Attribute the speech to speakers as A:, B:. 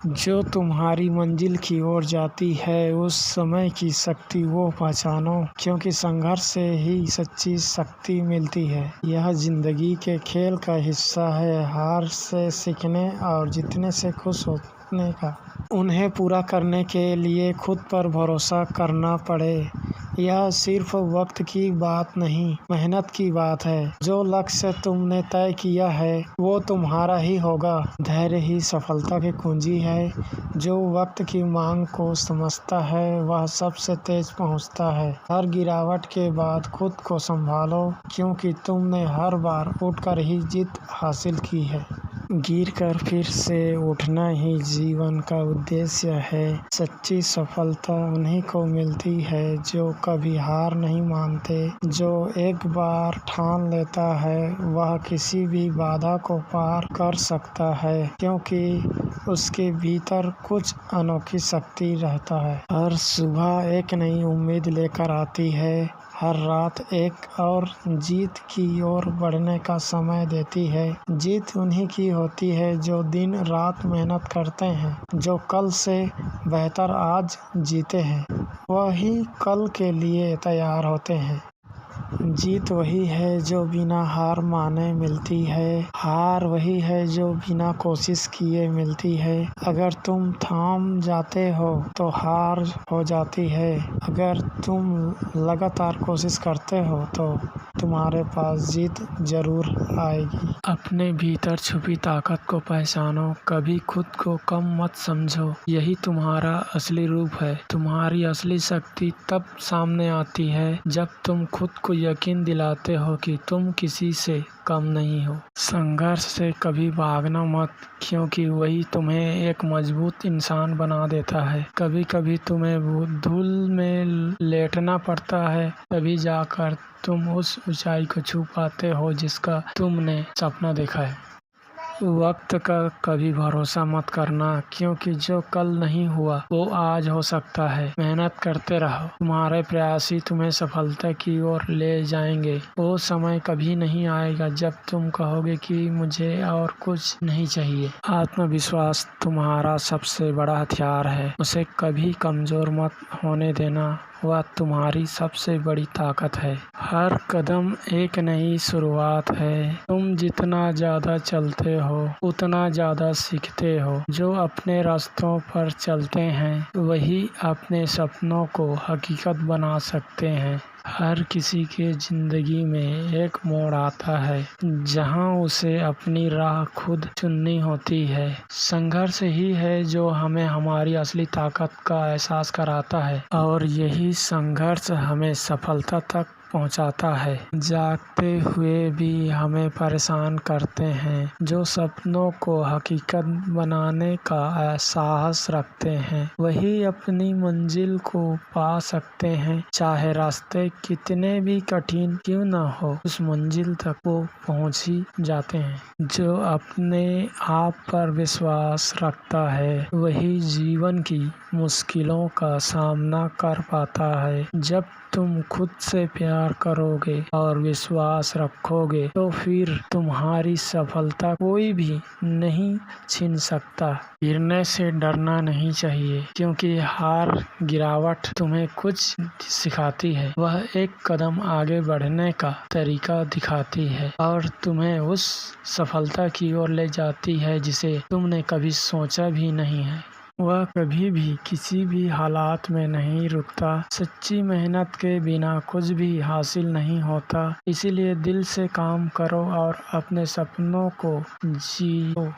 A: जो तुम्हारी मंजिल की ओर जाती है, उस समय की शक्ति वो पहचानो, क्योंकि संघर्ष से ही सच्ची शक्ति मिलती है। यह जिंदगी के खेल का हिस्सा है, हार से सीखने और जीतने से खुश होने का। उन्हें पूरा करने के लिए खुद पर भरोसा करना पड़े। यह सिर्फ वक्त की बात नहीं, मेहनत की बात है। जो लक्ष्य तुमने तय किया है वो तुम्हारा ही होगा। धैर्य ही सफलता की कुंजी है। जो वक्त की मांग को समझता है वह सबसे तेज पहुंचता है। हर गिरावट के बाद खुद को संभालो, क्योंकि तुमने हर बार उठकर ही जीत हासिल की है। गिरकर फिर से उठना ही जीवन का उद्देश्य है। सच्ची सफलता उन्हीं को मिलती है जो कभी हार नहीं मानते। जो एक बार ठान लेता है वह किसी भी बाधा को पार कर सकता है, क्योंकि उसके भीतर कुछ अनोखी शक्ति रहता है। हर सुबह एक नई उम्मीद लेकर आती है। हर रात एक और जीत की ओर बढ़ने का समय देती है। जीत उन्हीं की होती है जो दिन रात मेहनत करते हैं, जो कल से बेहतर आज जीते हैं, वही कल के लिए तैयार होते हैं। जीत वही है जो बिना हार माने मिलती है। हार वही है जो बिना कोशिश किए मिलती है। अगर तुम थाम जाते हो तो हार हो जाती है। अगर तुम लगातार कोशिश करते हो तो तुम्हारे पास जीत जरूर आएगी। अपने भीतर छुपी ताकत को पहचानो, कभी खुद को कम मत समझो। यही तुम्हारा असली रूप है। तुम्हारी असली शक्ति तब सामने आती है जब तुम खुद को यकीन दिलाते हो कि तुम किसी से कम नहीं हो। संघर्ष से कभी भागना मत, क्योंकि वही तुम्हें एक मजबूत इंसान बना देता है। कभी कभी तुम्हें धूल में लेटना पड़ता है, तभी जाकर तुम उस ऊंचाई को छू पाते हो जिसका तुमने सपना देखा है। वक्त का कभी भरोसा मत करना, क्योंकि जो कल नहीं हुआ वो आज हो सकता है। मेहनत करते रहो, तुम्हारे प्रयास ही तुम्हें सफलता की ओर ले जाएंगे। वो समय कभी नहीं आएगा जब तुम कहोगे कि मुझे और कुछ नहीं चाहिए। आत्मविश्वास तुम्हारा सबसे बड़ा हथियार है, उसे कभी कमजोर मत होने देना। वह तुम्हारी सबसे बड़ी ताकत है। हर कदम एक नई शुरुआत है। तुम जितना ज्यादा चलते हो उतना ज्यादा सीखते हो। जो अपने रास्तों पर चलते हैं वही अपने सपनों को हकीकत बना सकते हैं। हर किसी के जिंदगी में एक मोड़ आता है जहां उसे अपनी राह खुद चुननी होती है। संघर्ष ही है जो हमें हमारी असली ताकत का एहसास कराता है, और यही संघर्ष हमें सफलता तक पहुंचाता है। जागते हुए भी हमें परेशान करते हैं। जो सपनों को हकीकत बनाने का साहस रखते हैं वही अपनी मंजिल को पा सकते हैं। चाहे रास्ते कितने भी कठिन क्यों न हो, उस मंजिल तक वो पहुंच ही जाते हैं। जो अपने आप पर विश्वास रखता है वही जीवन की मुश्किलों का सामना कर पाता है। जब तुम खुद से प्यार करोगे और विश्वास रखोगे तो फिर तुम्हारी सफलता कोई भी नहीं छीन सकता। गिरने से डरना नहीं चाहिए, क्योंकि हार गिरावट तुम्हें कुछ सिखाती है। वह एक कदम आगे बढ़ने का तरीका दिखाती है और तुम्हें उस सफलता की ओर ले जाती है जिसे तुमने कभी सोचा भी नहीं है। वह कभी भी किसी भी हालात में नहीं रुकता। सच्ची मेहनत के बिना कुछ भी हासिल नहीं होता। इसीलिए दिल से काम करो और अपने सपनों को जियो।